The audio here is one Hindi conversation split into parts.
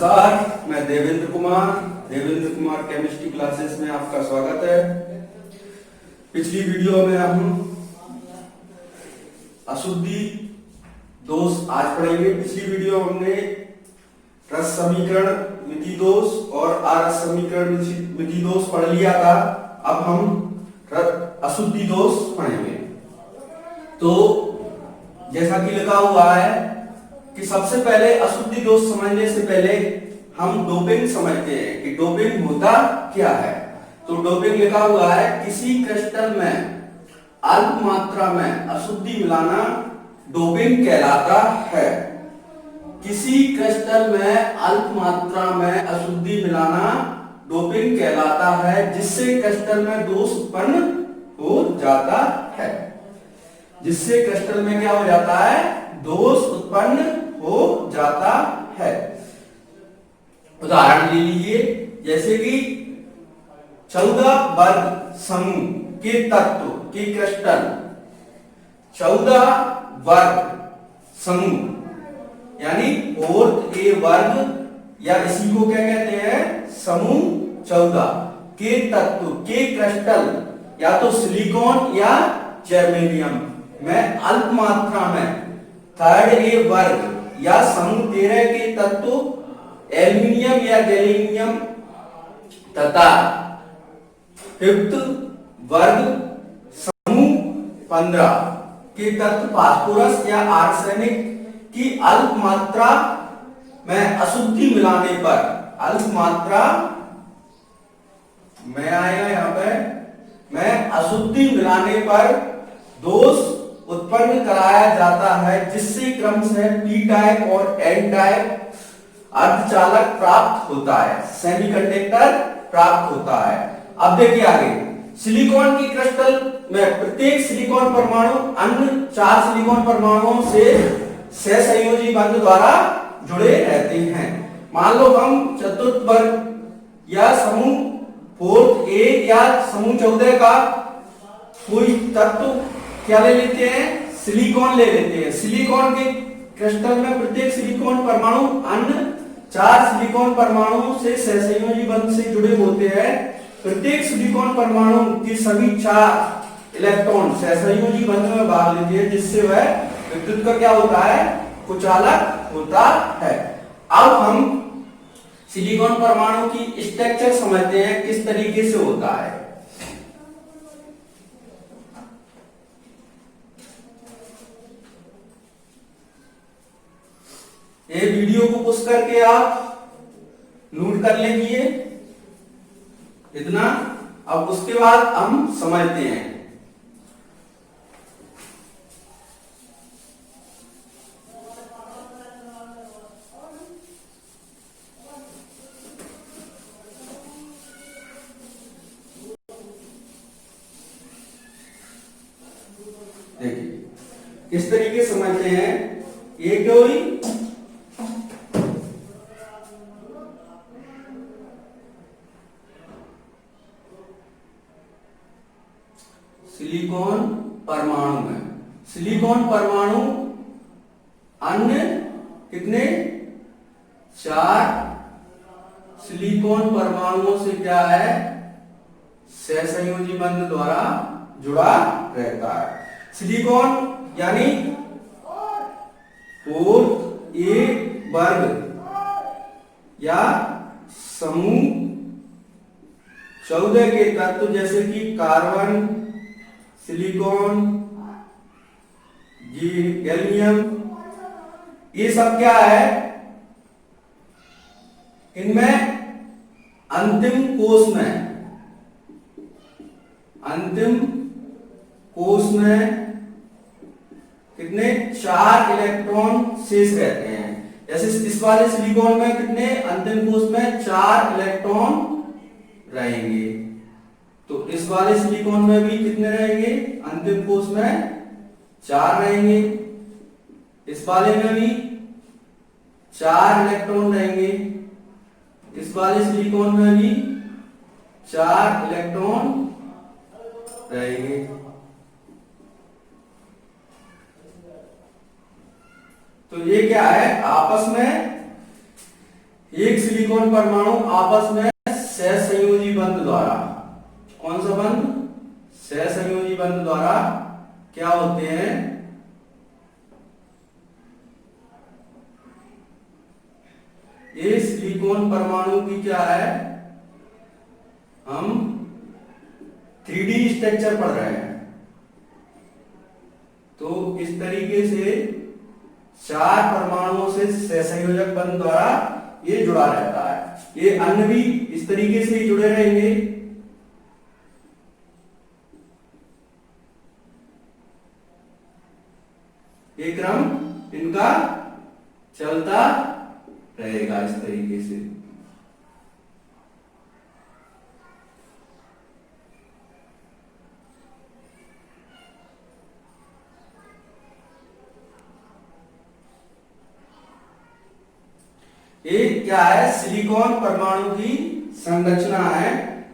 नमस्कार, मैं देवेंद्र कुमार केमिस्ट्री क्लासेस में आपका स्वागत है। पिछली वीडियो में हम अशुद्धि दोष आज पढ़ेंगे। पिछली वीडियो हमने रस समीकरण मिति दोष और अरस समीकरण मिति दोष पढ़ लिया था। अब हम अशुद्धि दोष पढ़ेंगे। तो जैसा कि लिखा हुआ है कि सबसे पहले अशुद्धि दोष समझने से पहले हम डोपिंग समझते हैं कि डोपिंग होता क्या है। तो डोपिंग लिखा हुआ है किसी क्रिस्टल में अल्प मात्रा में अशुद्धि मिलाना डोपिंग कहलाता है। किसी क्रिस्टल में अल्प मात्रा में अशुद्धि मिलाना डोपिंग कहलाता है, जिससे क्रिस्टल में दोष उत्पन्न हो जाता है। जिससे क्रिस्टल में क्या हो जाता है? दोष उत्पन्न हो जाता है। उदाहरण ले लीजिए, जैसे कि 14 वर्ग समूह के तत्व के क्रिस्टल 14 वर्ग समूह यानी 4a वर्ग या इसी को क्या कहते हैं? समूह 14 के तत्व के क्रिस्टल या तो सिलिकॉन या जर्मेनियम में अल्प मात्रा में 3a वर्ग या समूह 13 के तत्व एल्यूमिनियम या गैलियम तथा 5th वर्ग समूह 15 के तत्व फास्फोरस या आर्सेनिक की अल्प मात्रा में अशुद्धि मिलाने पर अल्प मात्रा में आएगा यहाँ पे में अशुद्धि मिलाने पर दोष उत्पन्न कराया जाता है, जिससे क्रमशः पी टाइप और एन टाइप अर्धचालक प्राप्त होता है, सेमीकंडक्टर प्राप्त होता है। अब देखिए आगे, सिलिकॉन की क्रिस्टल में प्रत्येक सिलिकॉन परमाणु अन्य 4 सिलिकॉन परमाणुओं से सहसंयोजी बंध द्वारा जुड़े रहते हैं। मान लो हम चतुर्थ वर्ग या समूह 4a या समूह 14 का कोई तत्व क्या ले लेते हैं? सिलिकॉन ले लेते हैं। सिलिकॉन के क्रिस्टल में प्रत्येक सिलिकॉन परमाणु अन्य 4 सिलिकॉन परमाणुओं से सहसंयोजी बंध से जुड़े होते हैं। प्रत्येक सिलिकॉन परमाणु के सभी 4 इलेक्ट्रॉन सहसंयोजी बंध में भाग लेते हैं, जिससे वह विद्युत का क्या होता है? कुचालक होता है। अब हम सिलिकॉन परमाणु की स्ट्रक्चर समझते हैं, किस तरीके से होता है। ये वीडियो को पुश करके आप नोट कर लीजिए इतना। अब उसके बाद हम समझते हैं। देखिए किस तरीके समझते हैं। ये कोई सिलिकॉन परमाणु में सिलिकॉन परमाणु अन्य कितने? 4 सिलिकॉन परमाणुओं से क्या है? सहसंयोजी बंध द्वारा जुड़ा रहता है। सिलिकॉन यानी 4a वर्ग या समूह 14 के तत्व जैसे कि कार्बन, सिलिकॉन, गैलियम, ये सब क्या है? इनमें अंतिम कोष में कितने? 4 इलेक्ट्रॉन शेष रहते हैं। जैसे इस वाले सिलिकॉन में कितने? अंतिम कोष में 4 इलेक्ट्रॉन रहेंगे। तो इस वाले सिलिकॉन में भी कितने रहेंगे? अंतिम कोष में 4 रहेंगे। इस वाले में भी 4 इलेक्ट्रॉन रहेंगे। इस वाले सिलिकॉन में भी 4 इलेक्ट्रॉन रहेंगे। तो ये क्या है? आपस में एक सिलिकॉन परमाणु आपस में सहसंयोजी बंध द्वारा, कौन सा बंध? सहसंयोजी बंध द्वारा क्या होते हैं? ये सिलिकॉन परमाणु की क्या है, हम 3D स्ट्रक्चर पढ़ रहे हैं, तो इस तरीके से 4 परमाणुओं से सहसंयोजक बंध द्वारा ये जुड़ा रहता है। ये अन्य भी इस तरीके से ही जुड़े रहेंगे। ये क्रम इनका चलता रहेगा इस तरीके से। ये क्या है? सिलिकॉन परमाणु की संरचना है।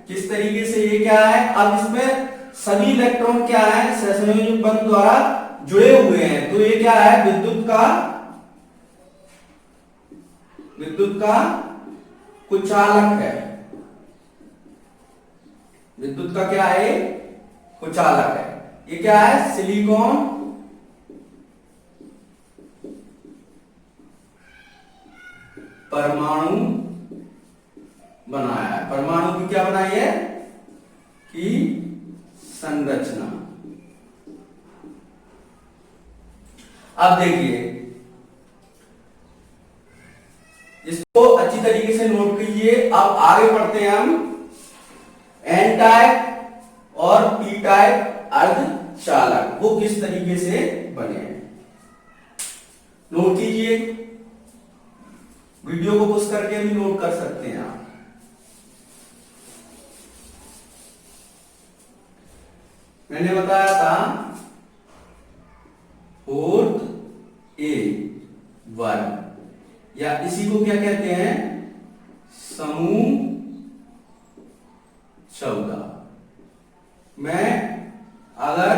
किस तरीके से ये क्या है? अब इसमें सभी इलेक्ट्रॉन क्या है? सहसंयोजक बंध द्वारा जुड़े हुए हैं। तो ये क्या है? विद्युत का कुचालक है। विद्युत का क्या है? कुचालक है। ये क्या है? सिलिकॉन परमाणु बनाया है। परमाणु की क्या बनाई है? की संरचना। अब देखिए, इसको अच्छी तरीके से नोट कीजिए। अब आगे बढ़ते हैं हम एन टाइप और पी टाइप अर्धचालक, वो किस तरीके से बने हैं, नोट कीजिए। वीडियो को पुश करके भी नोट कर सकते हैं आप। मैंने बताया था 4th A वर्ग, या इसी को क्या कहते हैं? समूह 14 में अगर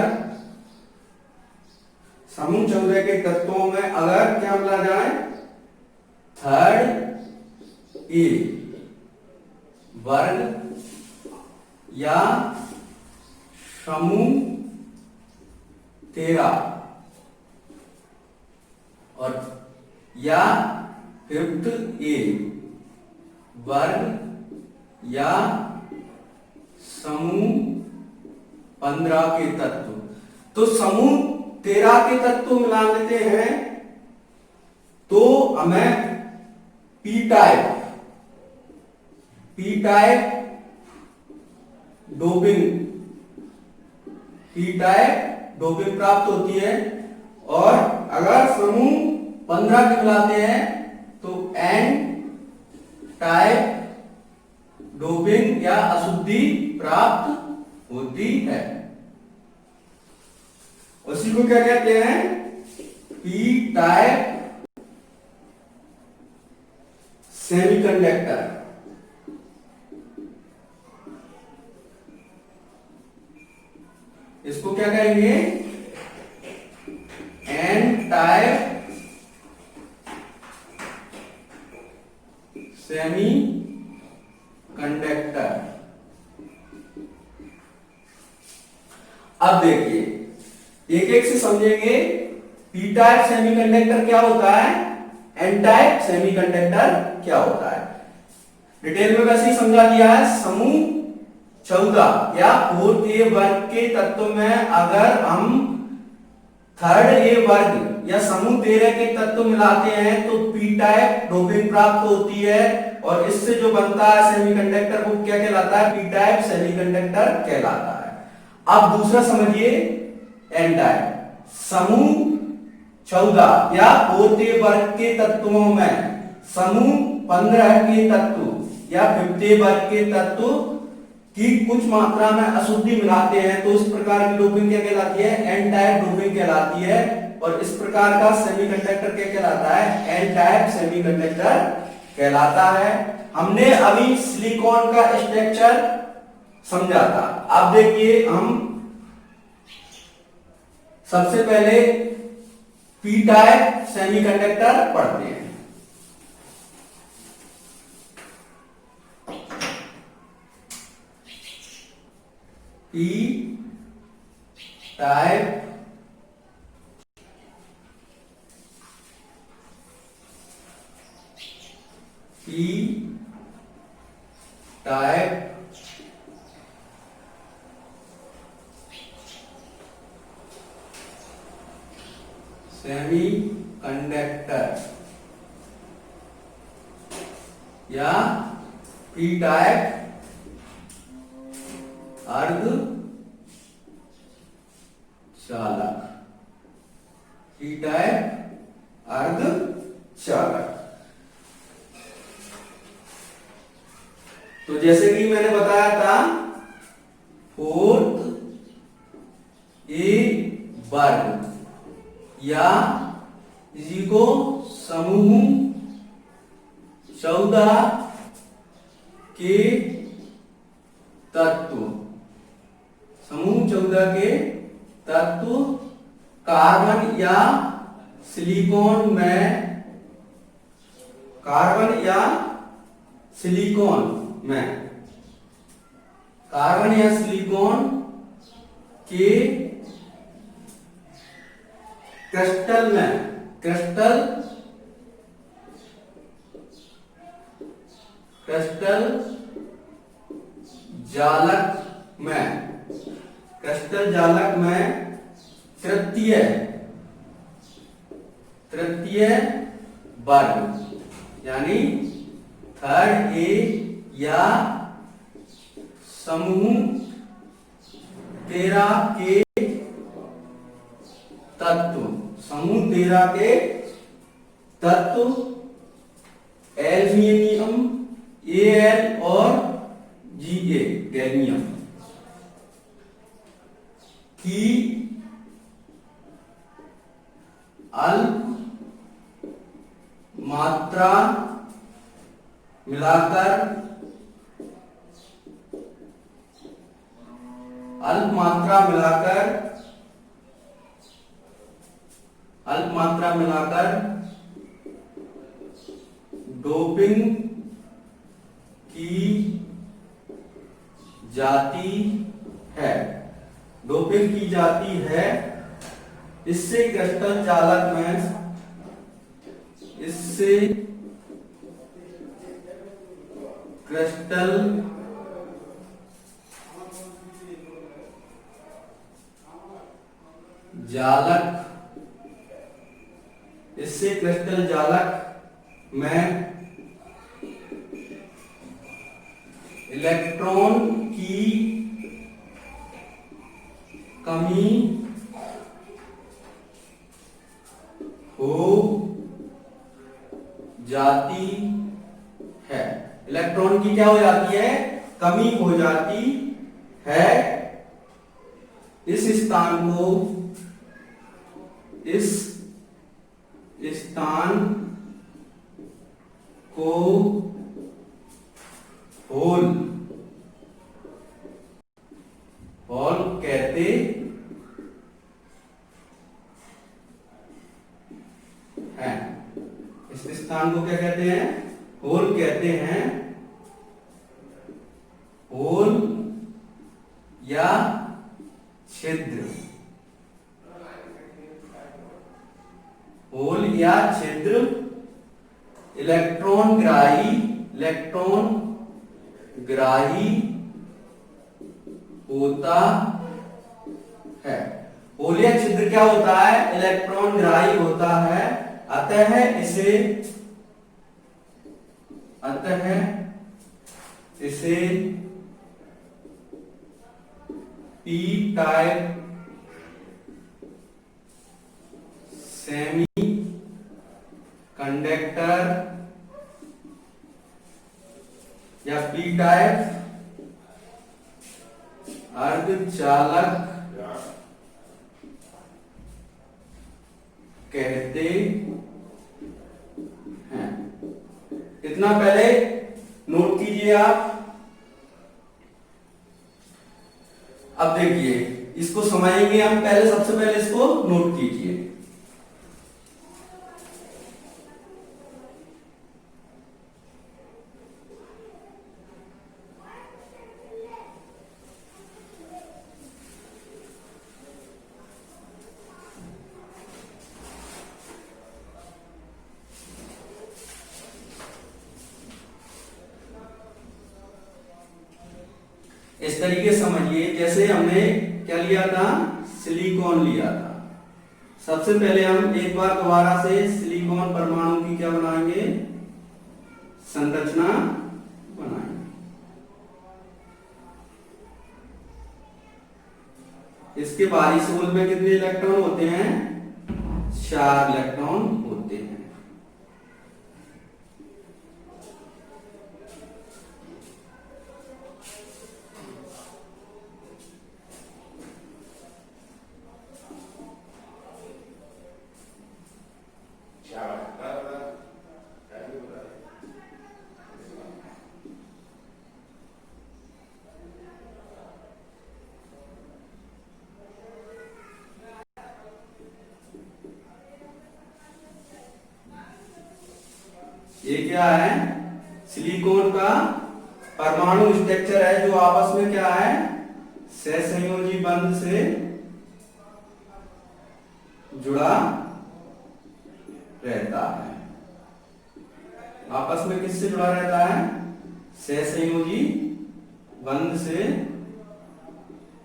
समूह 14 के तत्वों में अगर क्या मिला जाए? 3rd A वर्ग या समूह 13 और या 5th A वर्ग या समूह 15 के तत्व। तो समूह 13 के तत्व मिला लेते हैं तो हमें पी टाइप डोपिंग प्राप्त होती है। और अगर समूह 15 के मिलाते हैं तो एन टाइप डोपिंग या अशुद्धि प्राप्त होती है। उसी को क्या कहते हैं? P type semiconductor. इसको क्या कहेंगे? N type semiconductor. अब देखिए, एक एक से समझेंगे। पी टाइप सेमीकंडक्टर क्या होता है, एन टाइप सेमीकंडक्टर क्या होता है। डिटेल में वैसे ही समझा दिया है। समूह 14 या 4th A वर्ग के तत्व में अगर हम 3rd A वर्ग या समूह 13 के तत्व मिलाते हैं तो पी टाइप डोपिंग प्राप्त होती है और इससे जो बनता है सेमीकंडक्टर वो क्या कहलाता है? पी टाइप सेमीकंडक्टर कहलाता है। अब दूसरा समझिए, एन टाइप। समूह 14 या 4th A वर्ग के तत्वों में समूह 15 के तत्व या 5th A वर्ग के तत्व की कुछ मात्रा में अशुद्धि मिलाते हैं तो इस प्रकार की डोपिंग क्या कहलाती है? एन टाइप डोपिंग कहलाती है। और इस प्रकार का सेमीकंडक्टर क्या कहलाता है? एन टाइप सेमीकंडक्टर कहलाता है। हमने अभी सिलिकॉन का स्ट्रक्चर समझा था। अब देखिए, हम सबसे पहले पी टाइप सेमीकंडक्टर पढ़ते हैं। P type P type semi conductor या पी टाइप अर्ध चालक, पी टाइप अर्ध चालक। तो जैसे कि मैंने बताया था, फोर्थ ए वर्ग या इसी को समूह 14 के तत्व, समूह 14 के तत्व कार्बन या सिलिकॉन में, कार्बन या सिलिकॉन में, कार्बन या सिलिकॉन के क्रिस्टल में, क्रिस्टल जालक में, क्रिस्टल जालक में तृतीय वर्ग यानी थर्ड ए या समूह 13 के तत्व, समूह 13 के तत्व एल्यूमिनियम Al और Ga गैलियम की अल्प मात्रा मिलाकर, अल्प मात्रा मिलाकर डोपिंग की जाती है, डोपिंग की जाती है। इससे क्रिस्टल जालक में, इससे क्रिस्टल जालक, इससे क्रिस्टल जालक में इलेक्ट्रॉन की कमी हो जाती है, इलेक्ट्रॉन की क्या हो जाती है, कमी हो जाती है। इस स्थान को, इस स्थान को होल कहते हैं। इस स्थान को क्या कहते हैं, होल कहते हैं। होल या छिद्र, होल या छिद्र इलेक्ट्रॉन ग्राही होता है। होल या छिद्र क्या होता है, इलेक्ट्रॉन ग्राही होता है। अतः इसे पी टाइप सेमी कंडक्टर या पी टाइप अर्धचालक कहते हैं। इतना पहले नोट कीजिए आप। अब देखिए, इसको समझेंगे हम। पहले सबसे पहले इसको नोट कीजिए। इस तरीके से समझिए, जैसे हमने क्या लिया था, सिलिकॉन लिया था। सबसे पहले हम एक बार दोबारा से सिलिकॉन परमाणु की क्या बनाएंगे, संरचना बनाएंगे। इसके बाहरी शोल में कितने इलेक्ट्रॉन होते हैं, 4 इलेक्ट्रॉन होते हैं। ये क्या है, सिलिकॉन का परमाणु स्ट्रक्चर है जो आपस में क्या है, सहसंयोजी बंध से जुड़ा रहता है। आपस में किससे जुड़ा रहता है, सहसंयोजी बंध से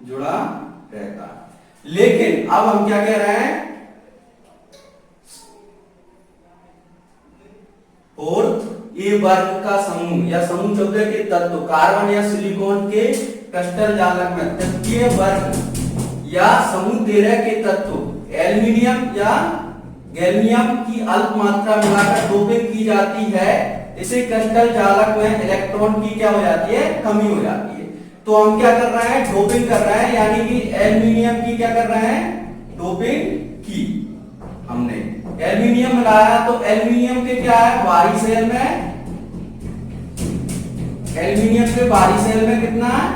जुड़ा रहता है। लेकिन अब हम क्या कह रहे हैं, फोर्थ ए वर्ग का समूह या समूह 14 के तत्व कार्बन या सिलिकॉन के क्रिस्टल जालक में तृतीय वर्ग या समूह 13 के तत्व एल्यूमिनियम या गैलियम की अल्प मात्रा मिलाकर डोपिंग की जाती है। इसे क्रिस्टल जालक में इलेक्ट्रॉन की क्या हो जाती है, कमी हो जाती है। तो हम क्या कर रहे हैं, डोपिंग कर रहे हैं, यानी कि एल्यूमिनियम की क्या कर रहे हैं, डोपिंग की। हमने एल्यूमिनियम मिलाया तो एल्यूमिनियम के क्या है, बाहरी सेल में, एल्यूमिनियम के बाहरी सेल में कितना है,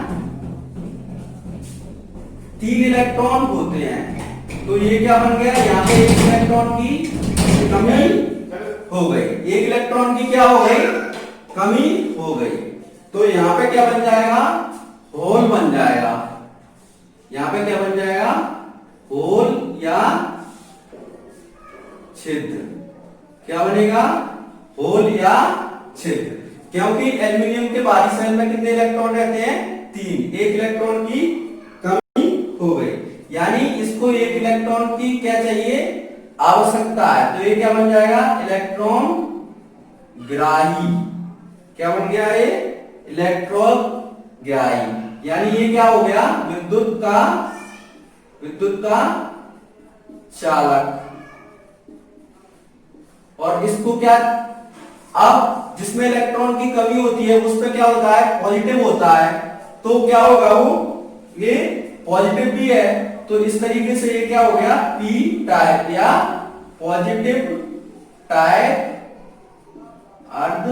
3 इलेक्ट्रॉन होते हैं। तो ये क्या बन गया, यहाँ पे 1 इलेक्ट्रॉन की कमी हो गई, 1 इलेक्ट्रॉन की क्या हो गई, कमी हो गई। तो यहाँ पे क्या बन जाएगा, होल बन जाएगा। यहाँ पे क्या बन जाएगा, होल या छिद्र। क्या बनेगा, होल या छिद्र। क्योंकि एल्यूमिनियम के बाहरी सेल में कितने इलेक्ट्रॉन रहते हैं, 3, 1 इलेक्ट्रॉन की कमी हो गई, यानी इसको 1 इलेक्ट्रॉन की क्या चाहिए, आवश्यकता है। तो ये क्या बन जाएगा, इलेक्ट्रॉन ग्राही। क्या बन गया ये, इलेक्ट्रॉन ग्राही, यानी ये क्या हो गया, विद्युत का चालक। और इसको क्या, अब जिसमें इलेक्ट्रॉन की कमी होती है उस पे क्या होता है, पॉजिटिव होता है। तो क्या होगा, वो ये पॉजिटिव भी है। तो इस तरीके से ये क्या हो गया, पी टाइप या पॉजिटिव टाइप अर्ध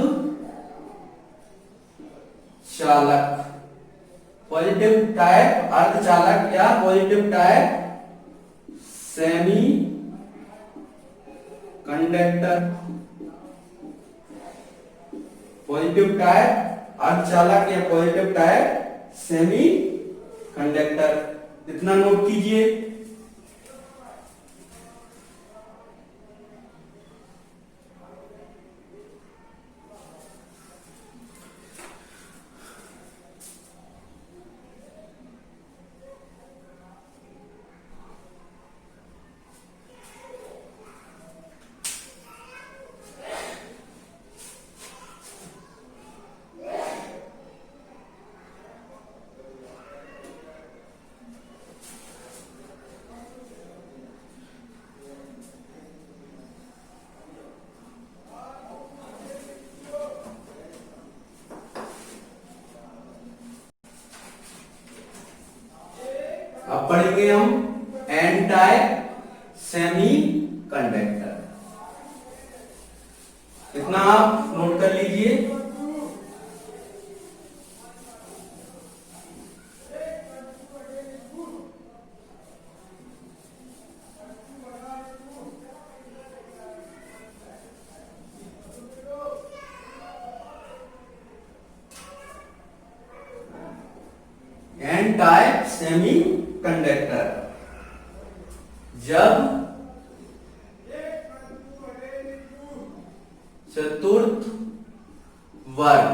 चालक, पॉजिटिव टाइप अर्धचालक या positive type semi conductor, positive type अर्धचालक या पॉजिटिव टाइप सेमी कंडक्टर। इतना नोट कीजिए। अब पढ़ेंगे हम एन टाइप सेमी कंडक्टर। इतना आप नोट कर लीजिए। एन टाइप सेमी कंडक्टर, जब चतुर्थ वर्ग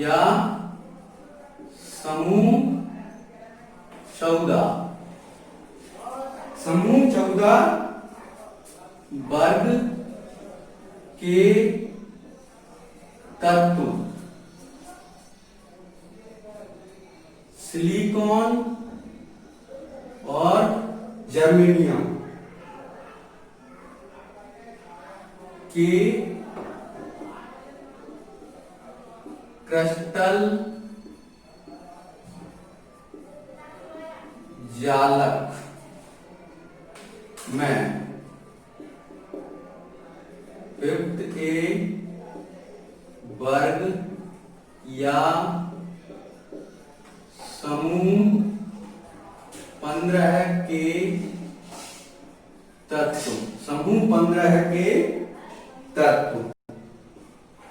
या समूह 14 वर्ग के तत्व सिलिकॉन और जर्मेनियम के क्रिस्टल जालक में 5A वर्ग या समूह 15 के तत्व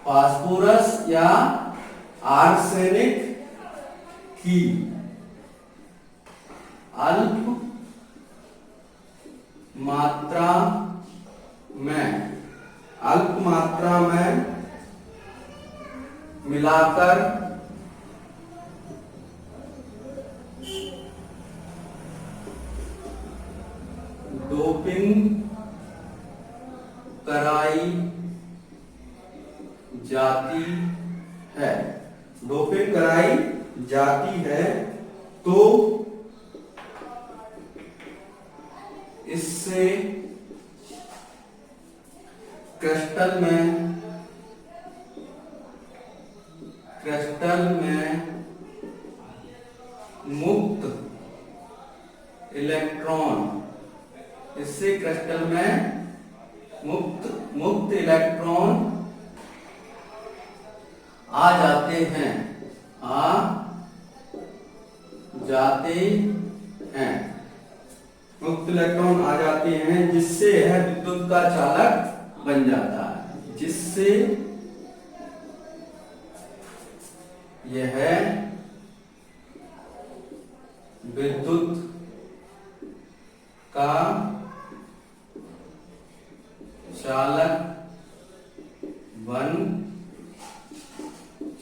फास्फोरस या आर्सेनिक की अल्प मात्रा में मिलाकर डोपिंग कराई जाती है तो इससे क्रिस्टल में मुक्त इलेक्ट्रॉन आ जाते हैं जिससे यह विद्युत का चालक बन जाता है यह विद्युत का चालक बन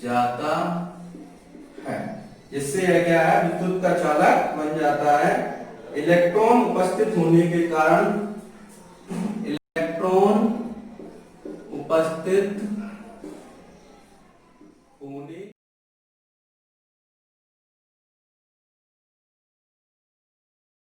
जाता है। इससे यह क्या है, विद्युत का चालक बन जाता है। इलेक्ट्रॉन उपस्थित होने के कारण इलेक्ट्रॉन उपस्थित